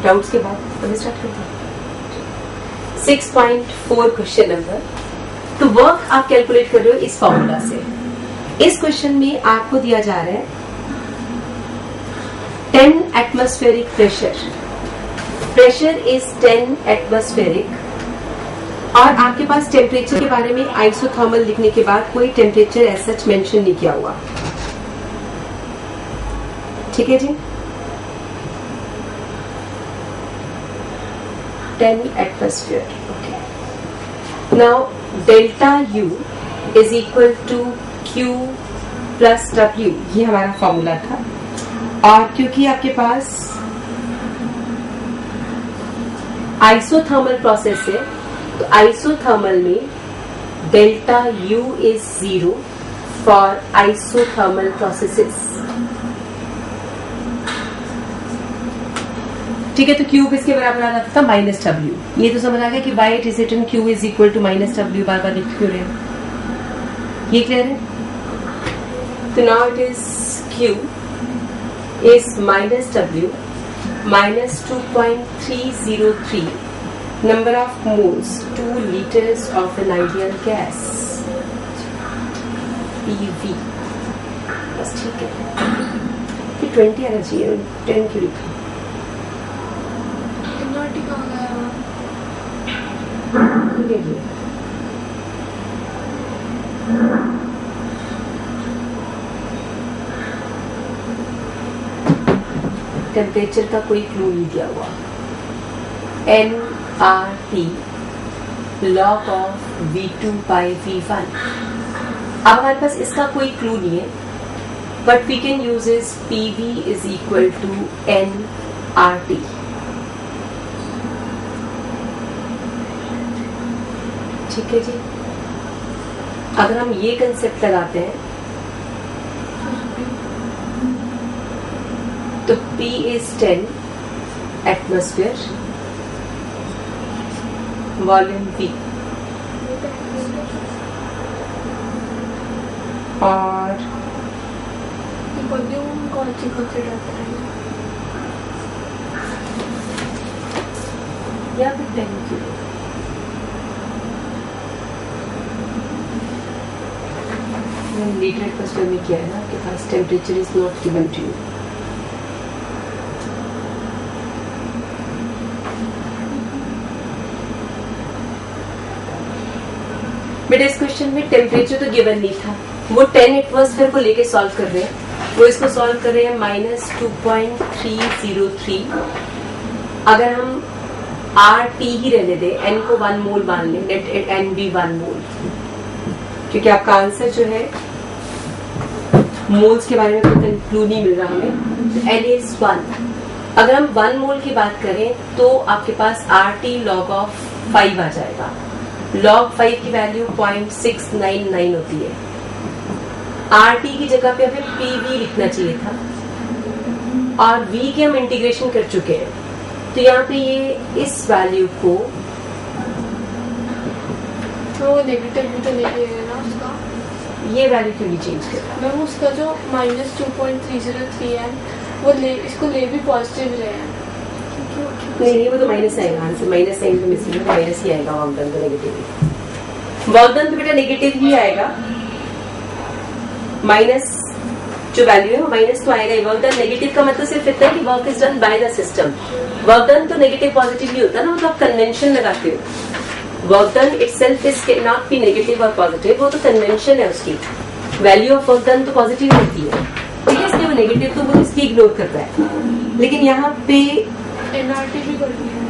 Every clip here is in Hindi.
डाउट्स के बाद अभी स्टार्ट करते हैं। 6.4 क्वेश्चन नंबर। तो वर्क आप कैलकुलेट कर रहे हो इस फॉर्मूला से। इस क्वेश्चन में आपको दिया जा रहा है 10 एटमॉस्फेरिक प्रेशर इज 10 एटमॉस्फेरिक, और आपके पास टेम्परेचर के बारे में आइसोथर्मल लिखने के बाद कोई टेम्परेचर एज सच मेंशन नहीं किया हुआ। ठीक है जी, 10 atmosphere. Okay, now delta U is equal to Q plus W, ये हमारा फॉर्मूला था। और क्योंकि आपके पास आइसोथर्मल प्रोसेस है, तो आइसोथर्मल में delta U is 0 for isothermal processes. ठीक है, तो Q किसके बराबर आ जाता था? Minus W। ये तो समझ आ गया कि why it is written Q is equal to minus W, बार बार लिख क्यों रहे हैं, ये क्लियर है? तो now it is Q is minus W minus 2.303 number of moles 2 liters of an ideal gas PV। बस ठीक है, ये 20 आना चाहिए, 10 क्यों लिखा? टेम्परेचर का कोई क्लू नहीं दिया हुआ। nRT log of V2 by V1। अब हमारे पास इसका कोई क्लू नहीं है, but we can use is PV is equal to nRT। ठीक है जी, अगर हम ये कंसेप्ट लगाते हैं तो P is 10 atmosphere, volume V, और वॉल्यूम कौन सी कंसीडर करेंगे? या फिर 10 किलो। लीटर एटमॉस्फेयर में किया है ना, आपके पास temperature is not given to you. बेटा इस क्वेश्चन में टेम्परेचर तो गिवन नहीं था, वो 10 एटमॉस्फेयर को लेके सॉल्व कर रहे हैं। वो इसको सॉल्व कर रहे हैं माइनस 2.303। अगर हम RT ही रहने दें, N को 1 मोल मान लें, लेट N भी 1 मोल, क्योंकि आपका आंसर जो है मोल्स के बारे में कोई क्लू नहीं मिल रहा हमें। N is 1। अगर हम 1 मोल की बात करें तो आपके पास RT log of 5 आ जाएगा। log 5 की वैल्यू 0.699 होती है। RT की जगह पे हमें PV लिखना चाहिए था, और V के हम इंटीग्रेशन कर चुके हैं, तो यहाँ पे ये इस वैल्यू को तो नेगेटिव भी तो नहीं है ना उसका, ये वैल्यू क्यों नहीं चेंज कर रहा? मैम उसका जो माइनस 2.303 है वो इसको ले भी पॉजिटिव रहे हैं। नहीं, वो तो माइनस आएगा, आंसर माइनस साइन तो मिसिंग है, माइनस ही आएगा। वर्क डन तो नेगेटिव, वर्क डन तो बेटा नेगेटिव ही आएगा। माइनस जो वैल्यू है वो माइनस तो आएगा ही। वर्क डन नेगेटिव का मतलब सिर्फ इतना है कि work is done by the system. Work done तो नेगेटिव पॉजिटिव नहीं होता ना, मतलब आप कन्वेंशन लगाते हो। Work done itself is not be negative और पॉजिटिव, वो तो कन्वेंशन है, उसकी वैल्यू ऑफ वर्क डन तो पॉजिटिव होती है। ठीक है, इसलिए वो नेगेटिव तो वो इसकी इग्नोर कर रहा है। लेकिन यहाँ पे एनआरटी भी करनी है।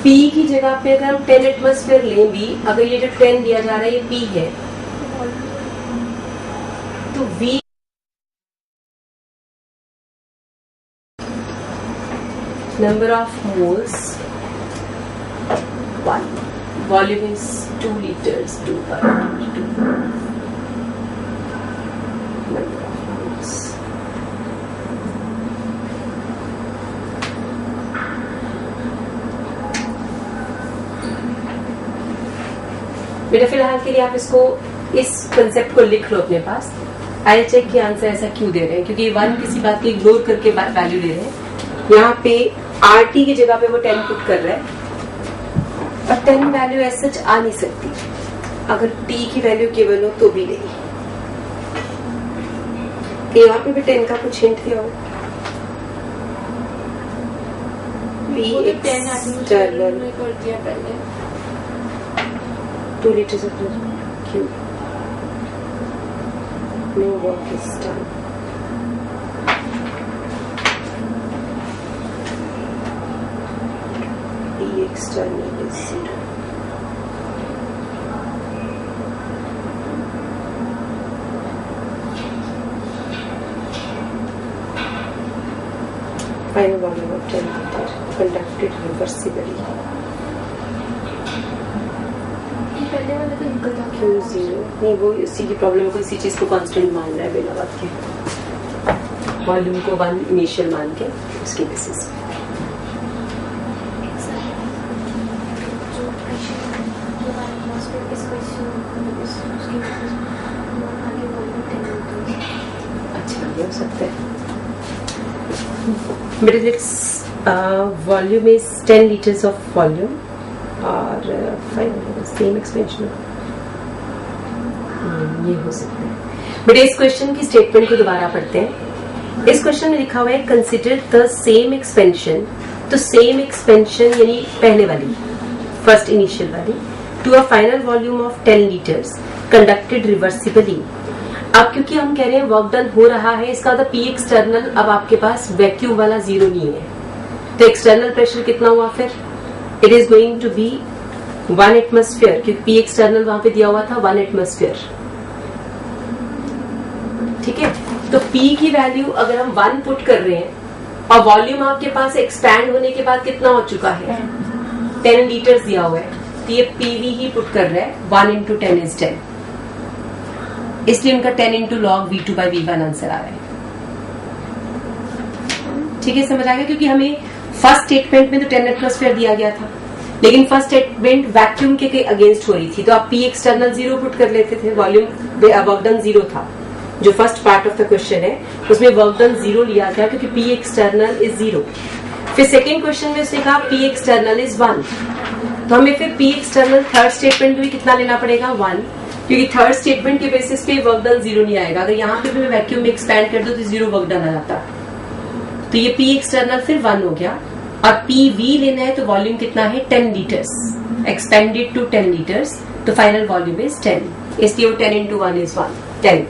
P की जगह पे अगर हम 10 एटमॉस्फेयर लें भी, अगर ये जो 10 दिया जा रहा है ये P है, तो V number of moles 1, volume is 2 liters, 2 by 2. Number of moles. बेटा फिलहाल के लिए आप इसको, इस कंसेप्ट को लिख लो अपने पास। आई चेक कि आंसर ऐसा क्यों दे रहे हैं, क्योंकि 1 किसी बात को इग्नोर करके वैल्यू दे रहे हैं। यहाँ पे RT की जगह पे वो 10 पुट कर रहा है, और 10 वैल्यू एज सच आ नहीं सकती अगर T की वैल्यू केवल हो तो भी नहीं। यहाँ पे भी 10 का कुछ हिंट दिया हो। वो तो 10 एक्सटर्नल कर दिया पहले। 2 liters of Q. No work is done. E external is 0. Final volume of 10 liter conducted reversibly. पहले वाला तो निकल था Q 0 नहीं, वो इसी की प्रॉब्लम को इसी चीज को कांस्टेंट मान रहा है बिना बात के, वॉल्यूम को 1 इनिशियल मान के उसके बेसिस पे। अच्छा ये हो सकता है, but its volume is 10 liters of volume और सेम एक्सपेंशन ये हो सकता है। बट इस क्वेश्चन की स्टेटमेंट को दोबारा पढ़ते हैं। इस क्वेश्चन में लिखा हुआ है कंसिडर द सेम एक्सपेंशन, तो सेम एक्सपेंशन यानी पहले वाली फर्स्ट इनिशियल वाली, to a final volume of 10 litres conducted reversibly. अब क्योंकि हम कह रहे हैं वर्क डन हो रहा है, इसका मतलब पी एक्सटर्नल अब आपके पास वैक्यूम वाला 0 नहीं है, तो एक्सटर्नल प्रेशर कितना हुआ फिर, it is going to be 1 atmosphere, क्योंकि पी एक्सटर्नल वहां पे दिया हुआ था 1 एटमॉस्फेयर। ठीक है, तो P की वैल्यू अगर हम 1 पुट कर रहे हैं और वॉल्यूम आपके पास एक्सपैंड होने के बाद कितना हो चुका है, 10 लीटर्स दिया हुआ है, तो ये PV ही पुट कर रहा है, 1 into 10 is 10, इसलिए उनका 10 into log V2/V1 आंसर आ रहा है। ठीक है, समझ आ गया, क्योंकि हमें फर्स्ट स्टेटमेंट में तो 10 एटमॉस्फेयर दिया गया था, लेकिन फर्स्ट स्टेटमेंट वैक्यूम के अगेंस्ट हो रही थी, तो आप P एक्सटर्नल 0 पुट कर लेते थे, वॉल्यूम वर्क डन 0 था। जो first part of the question है उसमें वर्क डन 0 लिया गया क्योंकि P एक्सटर्नल इज 0। फिर सेकेंड क्वेश्चन में उसने कहा P एक्सटर्नल इज 1, तो हमें फिर P एक्सटर्नल थर्ड स्टेटमेंट में कितना लेना पड़ेगा, 1, क्योंकि थर्ड स्टेटमेंट के बेसिस पे वर्क डन 0 नहीं आएगा। अगर यहाँ पे भी मैं वैक्यूम में एक्सपैंड कर दूं तो 0 वर्क डन आ जाता, तो ये P एक्सटर्नल फिर 1 हो गया, और PV लेना है तो वॉल्यूम कितना है 10 लीटर्स, एक्सपेंडेड टू 10 लीटर्स, तो फाइनल वॉल्यूम इज 10, इसलिए वो 10 into 1 is 1, 10।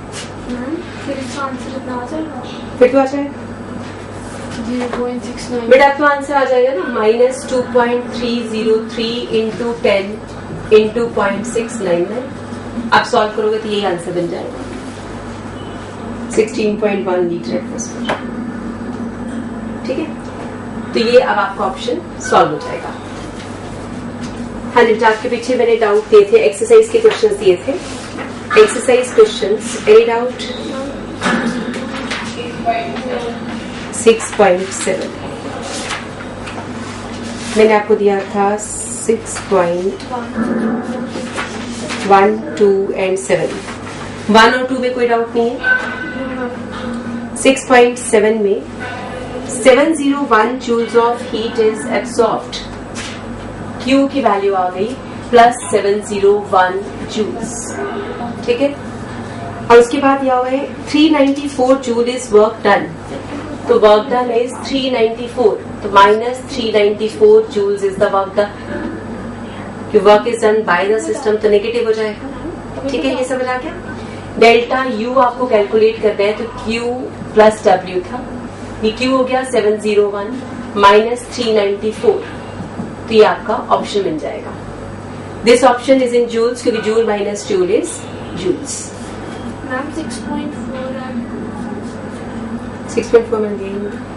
फिर इसका आंसर कितना आ जाएगा, फिर तो आ जाएगा 0.69। बेटा आपका आंसर आ जाएगा ना, -2.303 into 10 into 0.699। आप सॉल्व करोगे तो यही आंसर बन जाएगा, 16.1 लीटर एटमॉस्फेयर। ठीक है, तो ये अब आपका ऑप्शन सॉल्व हो जाएगा। हाँ जी, आपके पीछे मैंने डाउट दिए थे, एक्सरसाइज के क्वेश्चंस दिए थे, एक्सरसाइज क्वेश्चंस, एनी डाउट? 6.7 मैंने आपको दिया था, 6.1, 2 and 7, 1 और 2 में कोई डाउट नहीं है। 6.7 में 701 joules of heat is absorbed, Q की वैल्यू आ गई +701 जूल्स। ठीक है, और उसके बाद यह हुआ है 394 जूल इज वर्क डन, तो वर्क डन इज 394, तो -394 joules is the work done, कि work is done by the system, तो नेगेटिव हो जाएगा। ठीक है, ये समझ आ गया। डेल्टा U आपको कैलकुलेट करना है, तो Q + W था, ये Q हो गया 701 -394, तो ये आपका ऑप्शन बन जाएगा। This option is in joules, क्योंकि joule minus joule is joules. Ma'am 6.4 6.4 मैंने दिया,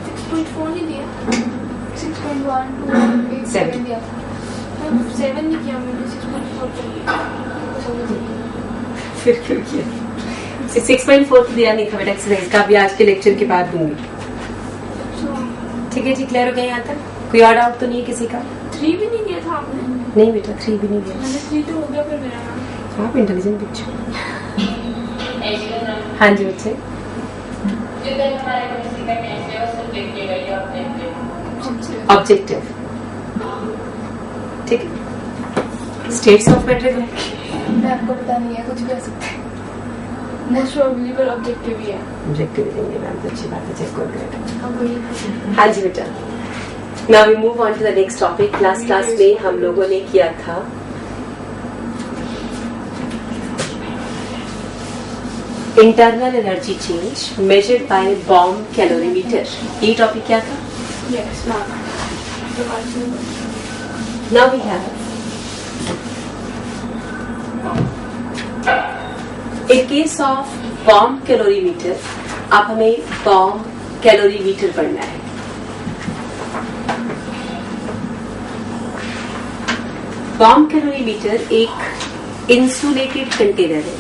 6.4 नहीं दिया, 6.1 2 7 दिया था, 7 नहीं किया मैंने, 6.4 किया। फिर क्यों किया? 6.4 तो दिया नहीं था बेटा एक्सरसाइज का, अभी आज के लेक्चर के बाद दूंगी। ठीक है जी, क्लियर हो गया यहाँ तक? कोई और डाउट तो नहीं है किसी का? 3 भी नहीं दिया था आपने? नहीं बेटा, 3 भी नहीं दिया। मैंने 3 तो हो गया फिर मेरा। आप इंटेलिजेंट बच्चे। हाँ जी बच्चे, ऑब्जेक्टिव, ठीक है। स्टेट्स ऑफ मैटर है, मैं आपको पता नहीं है, कुछ भी हो सकता है। मोस्ट प्रोबेबली पर ऑब्जेक्टिव ही है। ऑब्जेक्टिव देंगे मैम, तो अच्छी बात है, चेक कर लें। अब वही हाँ जी बेटा। Now we move on to the next topic. Last class में हम लोगों ने किया था internal energy change measured by bomb calorimeter. ये टॉपिक क्या था? Yes ma'am. Now we have in case of bomb calorimeter, आप हमें बॉम्ब कैलोरीमीटर पढ़ना है। बॉम्ब कैलोरीमीटर एक इंसुलेटेड कंटेनर है।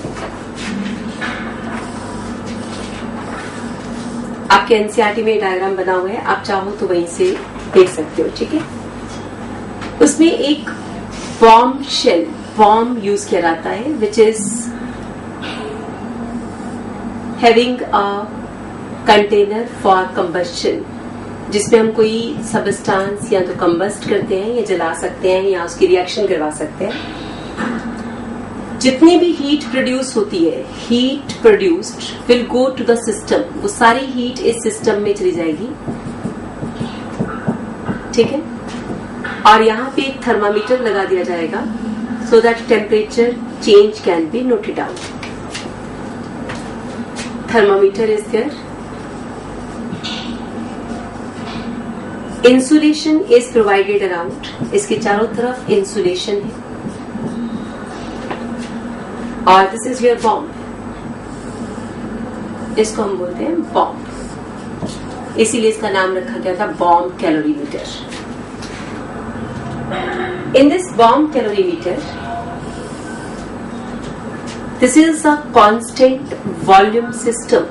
आपके एनसीईआरटी में डायग्राम बना हुआ है, आप चाहो तो वहीं से देख सकते हो, ठीक है। उसमें एक बॉम्ब शेल, बॉम्ब यूज किया जाता है, which is having a container for combustion, जिसमें हम कोई सबस्टांस या तो कंबस्ट करते हैं या जला सकते हैं या उसकी रिएक्शन करवा सकते हैं। जितनी भी हीट प्रोड्यूस होती है, heat produced will go to the system, वो सारी हीट इस सिस्टम में चली जाएगी, ठीक है। और यहाँ पे एक थर्मामीटर लगा दिया जाएगा so that temperature change can be noted out. Thermometer is there. Insulation is provided around, इसके चारों तरफ इंसुलेशन है। और दिस इज योर बॉम्ब, इसको हम बोलते हैं बॉम्ब, इसीलिए इसका नाम रखा गया था bomb calorimeter. In this bomb calorimeter, this is a constant volume system.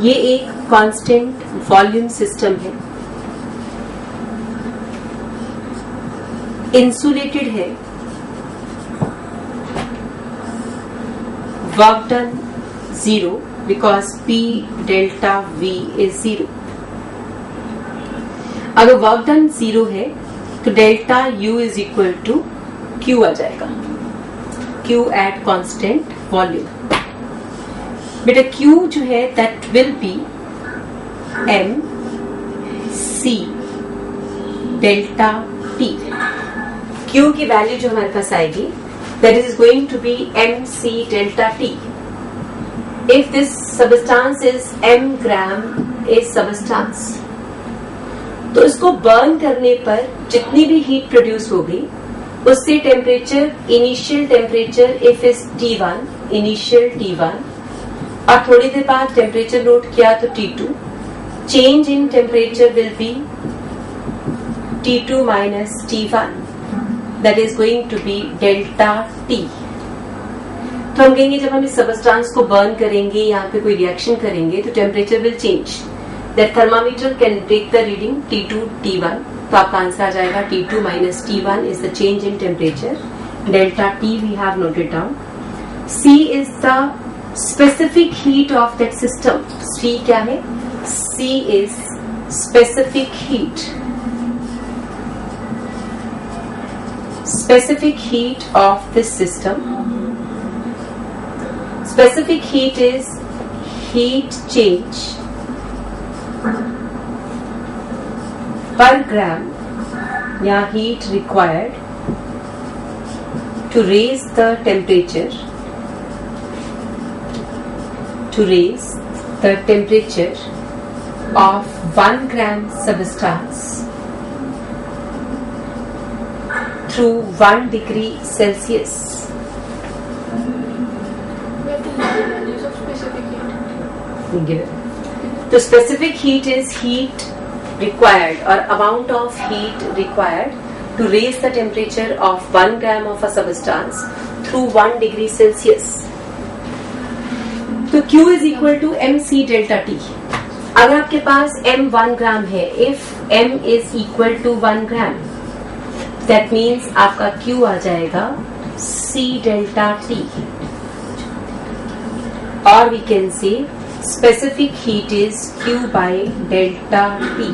ये एक कांस्टेंट वॉल्यूम सिस्टम है, इंसुलेटेड है, work done 0 because P delta V is 0। अगर वर्क डन 0 है तो delta U is equal to Q आ जाएगा, Q एट कांस्टेंट वॉल्यूम। बेटा Q जो है that will be M C delta T। Q की वैल्यू जो हमारे पास आएगी that is going to be mc delta T. If this substance is m gram is substance, तो इसको बर्न करने पर जितनी भी हीट प्रोड्यूस होगी उससे temperature, initial temperature if is T1, initial T1, और थोड़ी देर बाद टेम्परेचर नोट किया तो T2, change in temperature will be T2 minus T1, that is going to be delta T। तो हम कहेंगे जब हम इस सबस्टांस को बर्न करेंगे, यहाँ पे कोई रिएक्शन करेंगे तो temperature will change. That thermometer can take the reading T2 T1, तो आपका आंसर आ जाएगा T2 minus T1 is the change in temperature, delta T we have noted down। C is the specific heat of that system। C क्या है? C is specific heat, specific heat of this system। Specific heat is heat change per gram या heat required to raise the temperature, of 1 gram substance through 1 degree Celsius। values of specific heat। Given. So specific heat is heat required or amount of heat required to raise the temperature of 1 gram of a substance through 1 degree Celsius। तो Q is equal to mc delta T। अगर आपके पास m 1 ग्राम है, if m is equal to 1 gram, that means आपका Q आ जाएगा C delta T, or we can say specific heat is Q by delta T।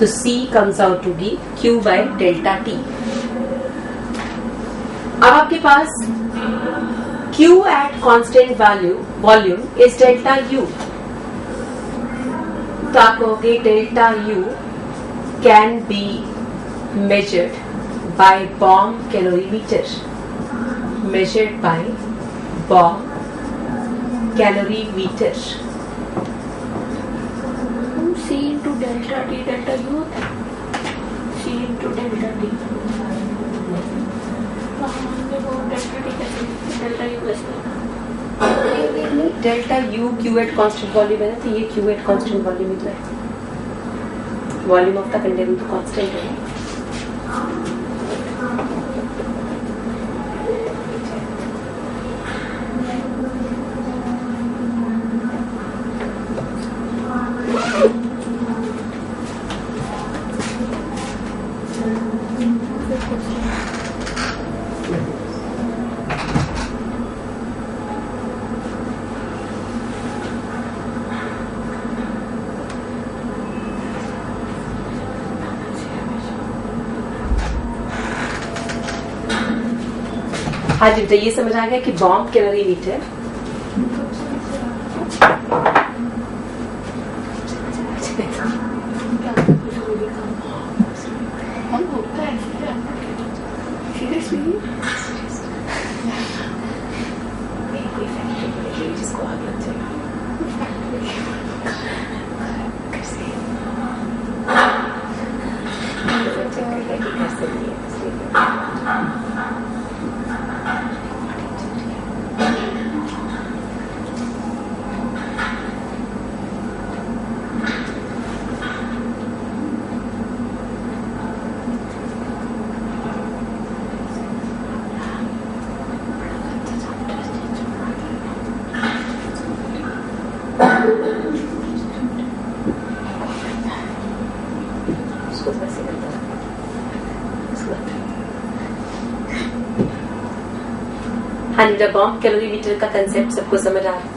तो C comes out to be Q by delta T. अब आपके पास Q at constant volume is delta U. तो आप कहोगे delta U can be measured by bomb calorimeter. Measured by bomb calorimeter. C into delta T, delta U होता है C into delta T। हमने वो delta T कैसे delta U कैसे delta U Q at constant volume है ना, तो ये Q at constant वॉल्यूम ही तो है। वॉल्यूम ऑफ द कंटेनर तो कांस्टेंट है। हाँ जी, तो ये समझ आ गया कि बॉम्ब कैलोरीमीटर हम होता है सीरियसली जिसको आग लग जाएगा। हाँ जी, बॉम्ब कैलोरीमीटर का कंसेप्ट सबको समझ आ रहा है।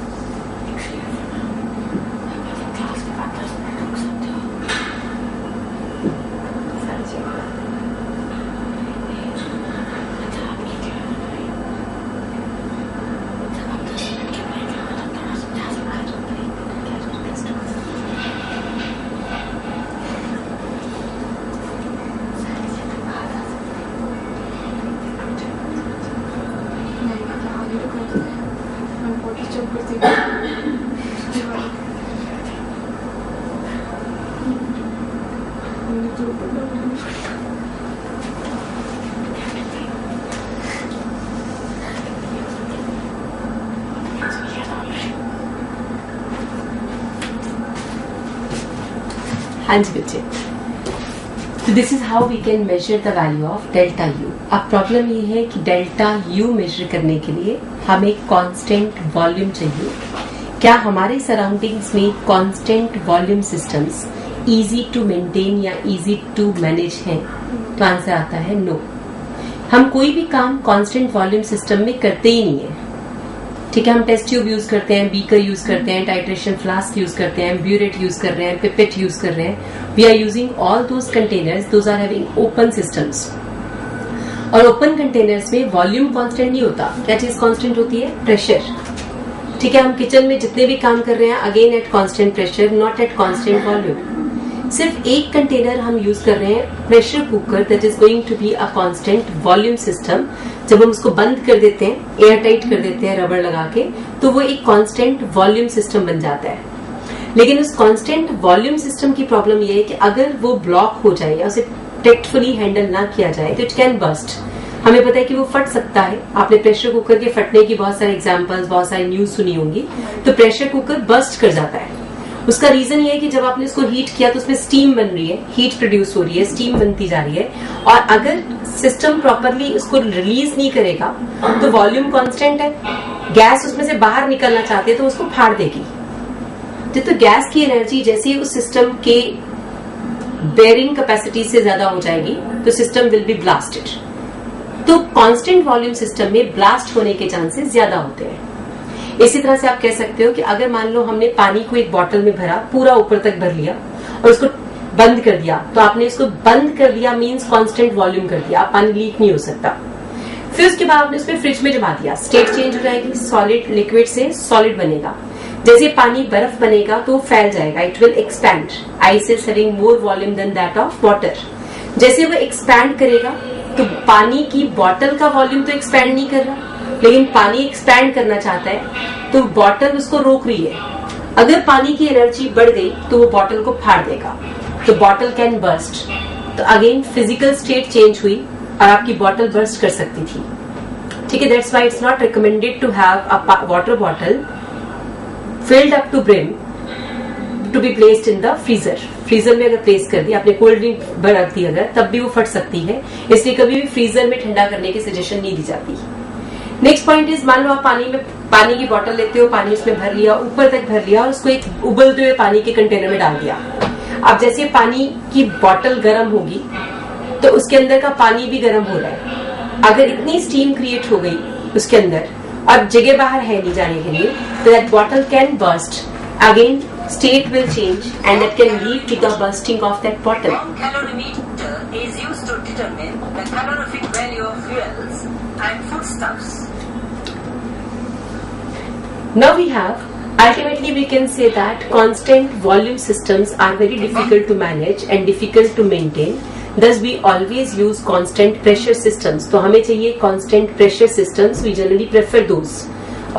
हाँ जी बच्चे, तो this is how we can measure the value of delta U. अब प्रॉब्लम ये है कि डेल्टा यू मेजर करने के लिए हमें कांस्टेंट वॉल्यूम चाहिए। क्या हमारे सराउंडिंग्स में constant volume systems easy to maintain या इजी टू मैनेज हैं? तो आंसर आता है नो। हम कोई भी काम कांस्टेंट वॉल्यूम सिस्टम में करते ही नहीं है। ठीक है, हम टेस्ट ट्यूब यूज करते हैं, बीकर यूज करते हैं, टाइट्रेशन फ्लास्क यूज करते हैं, ब्यूरेट यूज कर रहे हैं, पिपेट यूज कर रहे हैं। We are using all those containers, those are having open systems. और ओपन कंटेनर्स में वॉल्यूम कांस्टेंट नहीं होता। क्या चीज कांस्टेंट होती है? प्रेशर। ठीक है, हम किचन में जितने भी काम कर रहे हैं again at constant pressure, not at constant volume. सिर्फ एक कंटेनर हम यूज कर रहे हैं, pressure cooker, that is going to be a constant volume system. जब हम उसको बंद कर देते हैं, एयर टाइट कर देते हैं रबड़ लगा के, तो वो एक कांस्टेंट वॉल्यूम सिस्टम बन जाता है। लेकिन उस कांस्टेंट वॉल्यूम सिस्टम की प्रॉब्लम ये है कि अगर वो ब्लॉक हो जाए या उसे टेक्टफुली हैंडल ना किया जाए तो इट कैन बस्ट। हमें पता है कि वो फट सकता है। आपने प्रेशर कुकर के फटने की बहुत सारे एग्जांपल्स, बहुत सारी न्यूज सुनी होंगी। तो प्रेशर कुकर बस्ट कर जाता है। उसका रीजन ये है कि जब आपने उसको हीट किया तो उसमें स्टीम बन रही है, हीट प्रोड्यूस हो रही है, स्टीम बनती जा रही है। और अगर सिस्टम प्रॉपरली उसको रिलीज नहीं करेगा तो वॉल्यूम कांस्टेंट है, गैस उसमें से बाहर निकलना चाहती है तो उसको फाड़ देगी। तो गैस की एनर्जी जैसे ही उस सिस्टम के बेयरिंग कैपेसिटी से ज्यादा हो जाएगी तो सिस्टम विल बी ब्लास्टेड। तो कांस्टेंट वॉल्यूम सिस्टम में ब्लास्ट होने के चांसेस ज्यादा होते हैं। इसी तरह से आप कह सकते हो कि अगर मान लो हमने पानी को एक बॉटल में भरा, पूरा ऊपर तक भर लिया और उसको बंद कर दिया, तो आपने इसको बंद कर दिया मींस कांस्टेंट वॉल्यूम कर दिया, पानी लीक नहीं हो सकता। फिर उसके बाद आपने उसमें फ्रिज में जमा दिया, स्टेट चेंज हो जाएगी, सॉलिड लिक्विड से सॉलिड बनेगा। जैसे पानी बर्फ बनेगा तो फैल जाएगा, it will expand, ice is having more volume than that of water. जैसे वो एक्सपैंड करेगा तो पानी की बॉटल का वॉल्यूम तो एक्सपैंड नहीं कर रहा, लेकिन पानी एक्सपैंड करना चाहता है तो बॉटल उसको रोक रही है। अगर पानी की एनर्जी बढ़ गई तो वो बॉटल को फाड़ देगा, तो बॉटल कैन बर्स्ट। तो अगेन फिजिकल स्टेट चेंज हुई और आपकी बॉटल बर्स्ट कर सकती थी। ठीक है, that's why it's not recommended to have a water bottle filled up to brim to be placed in the freezer. Freezer में अगर प्लेस कर दी आपने, कोल्ड ड्रिंक रख दी अगर, तब भी वो फट सकती है, इसलिए कभी भी फ्रीजर में ठंडा करने की सजेशन नहीं दी जाती। नेक्स्ट पॉइंट इज, मान लो आप पानी की बोतल लेते हो, पानी उसमें भर लिया, ऊपर तक भर लिया और उसको एक उबलते हुए पानी के कंटेनर में डाल दिया। अब जैसे पानी की बोतल गर्म होगी तो उसके अंदर का पानी भी गर्म हो रहा है। अगर इतनी स्टीम क्रिएट हो गई उसके अंदर और जगह बाहर है नहीं जाने के लिए, तो that bottle can burst. Again state will change and that can lead to the bursting of that bottle. Bomb calorimeter is used to determine the calorific value of fuels and foodstuffs. Now we have, ultimately we can say that constant volume systems are very difficult to manage and difficult to maintain. Thus we always use constant pressure systems. तो हमें चाहिए constant pressure systems. We generally prefer those.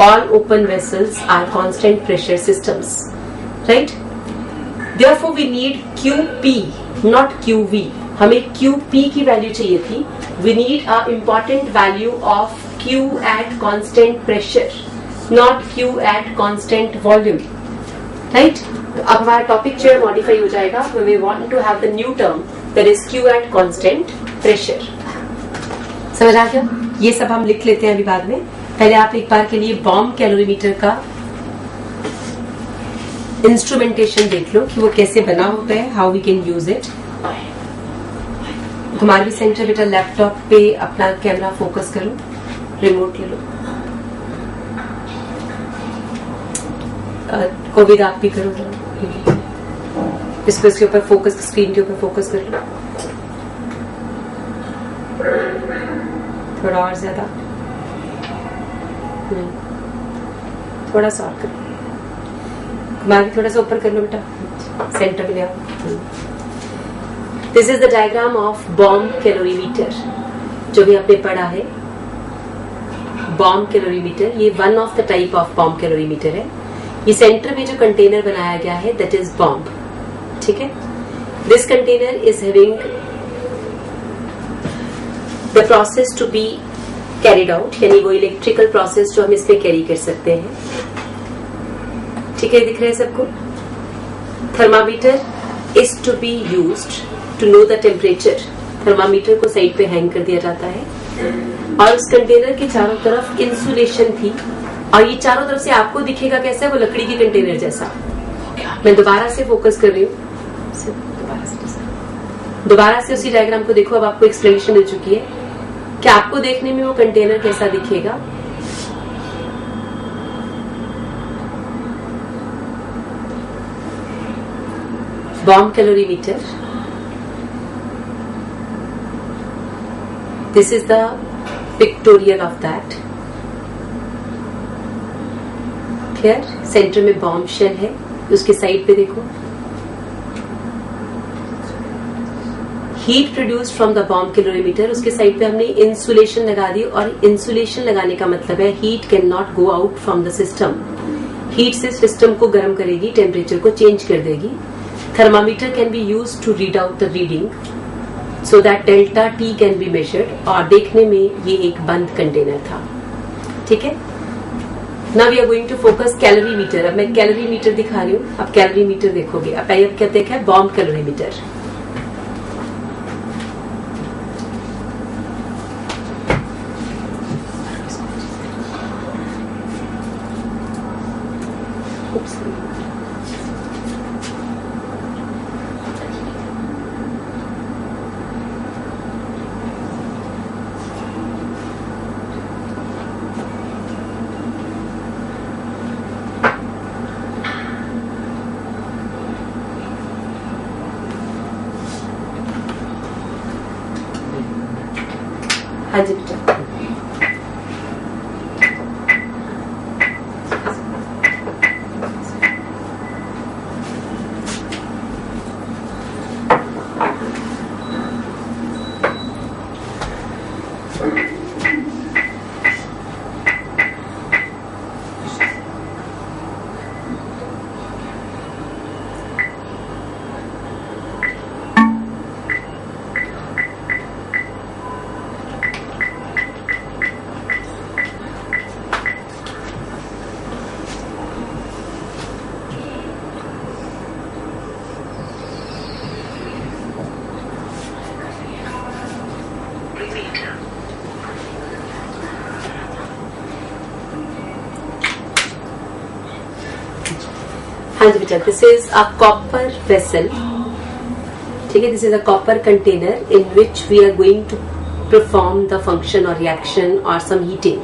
All open vessels are constant pressure systems. Right? Therefore we need QP, not QV. हमें QP की वैल्यू चाहिए थी. We need a important value of Q at constant pressure, not Q at constant volume. Right? तो अब हमारा टॉपिक जो है मॉडिफाई हो जाएगा. We want to have the new term that is Q at constant pressure. समझ आ गया? ये सब हम लिख लेते हैं अभी बाद में. पहले आप एक बार के लिए बॉम्ब कैलोरीमीटर का इंस्ट्रूमेंटेशन देख लो कि वो कैसे बना होता है, how we can use it. तुम्हारे भी सेंटर बेटा लैपटॉप पे अपना कैमरा फोकस करो, रिमोट ले लो। कोविड आप भी करो, इसको इसके ऊपर फोकस, स्क्रीन के ऊपर फोकस कर लो थोड़ा और ज्यादा, थोड़ा सा और करो, थोड़ा सा ऊपर कर लो बेटा, सेंटर में ले आओ। This is the diagram of bomb calorimeter, जो भी आपने पढ़ा है। बॉम्ब कैलोरीमीटर ये one of the type of bomb calorimeter है। ये सेंटर में जो कंटेनर बनाया गया है दैट इज बॉम्ब, ठीक है। This container is having the process to be carried out, यानी वो इलेक्ट्रिकल प्रोसेस जो हम इसमें कैरी कर सकते हैं, ठीक है। दिख रहा है सबको? Thermometer is to be used to know the temperature. Thermometer को साइड पे हैंग कर दिया जाता है और उस कंटेनर के चारों तरफ इंसुलेशन थी, और ये चारों तरफ से आपको दिखेगा कैसा है, वो लकड़ी के कंटेनर जैसा। मैं दोबारा से फोकस कर रही हूँ, दोबारा से उसी डायग्राम को देखो। अब आपको एक्सप्लेनेशन मिल चुकी है कि आपको देखने में वो कंटेनर कैसा दिखेगा। Bomb calorimeter, this is the pictorial of that. Clear? Centre में बॉम्ब शेल है, उसके साइड पे देखो, heat produced from the bomb calorimeter. उसके साइड पे हमने इंसुलेशन लगा दी, और इंसुलेशन लगाने का मतलब है heat can not go out from the system. Heat से सिस्टम को गर्म करेगी, टेम्परेचर को चेंज कर देगी। Thermometer can be use to read out the reading so that delta T can be measured, और देखने में ये एक बंद कंटेनर था, ठीक है। Now we are going to focus calorimeter. अब मैं कैलोरीमीटर दिखा रही हूँ, अब कैलोरीमीटर देखोगे। अब पहले क्या देखा है? Bomb calorimeter. हाँ जी बेटा. हाँ जी बेटा, this is a copper vessel. ठीक है, this is a copper container in which we are going to perform the function or reaction or some heating,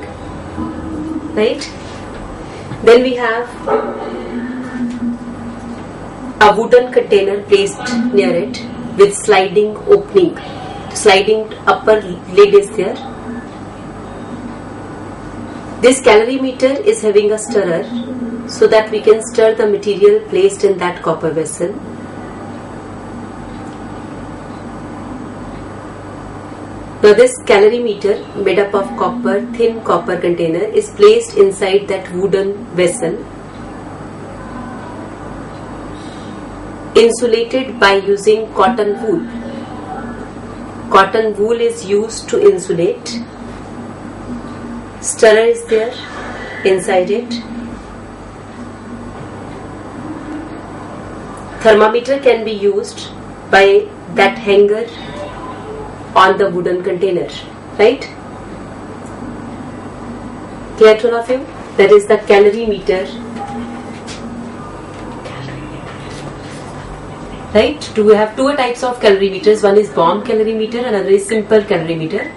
right? Then we have a wooden container placed near it with sliding opening. Sliding upper lid is there. This calorimeter is having a stirrer so that we can stir the material placed in that copper vessel. Now this calorimeter made up of copper, thin copper container is placed inside that wooden vessel, insulated by using cotton wool. Cotton wool is used to insulate. Stirrer is there inside it. Thermometer can be used by that hanger on the wooden container, right? Clear to all of you? That is the calorimeter, right? We have two types of calorimeters. One is bomb calorimeter, another is simple calorimeter.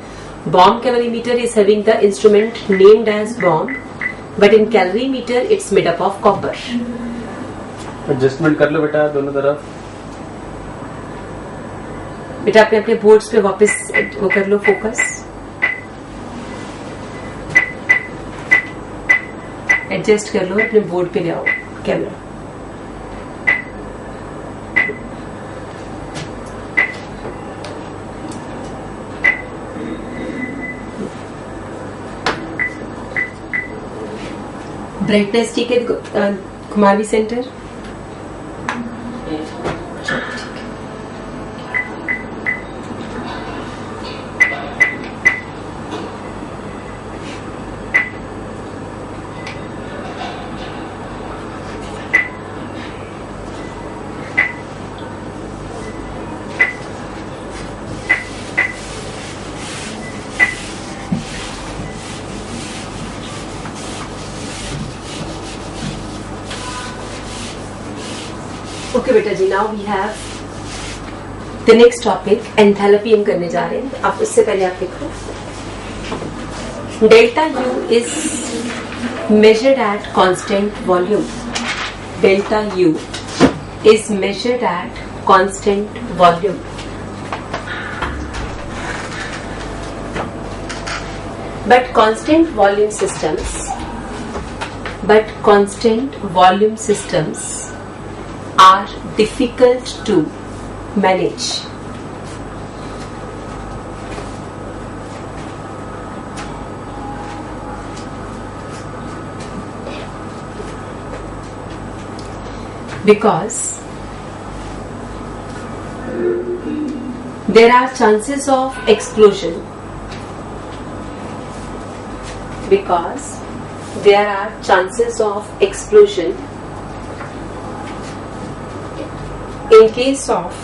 Bomb calorimeter is having the instrument named as bomb, but in calorimeter it's made up of copper. Adjustment कर लो बेटा दोनों तरफ. बेटा अपने अपने बोर्ड्स पे वापस वो कर लो फोकस. एडजस्ट कर लो, अपने बोर्ड पे ले आओ कैमरा. ब्राइटनेस ठीक है कुमारवी सेंटर. ओके बेटा जी, now we have the next topic enthalpy हम करने जा रहे हैं. आप उससे पहले आप देखो, delta U is measured eight constant volume. Delta U is measured eight constant volume. But constant volume systems are difficult to manage. Because there are chances of explosion. Because there are chances of explosion in case of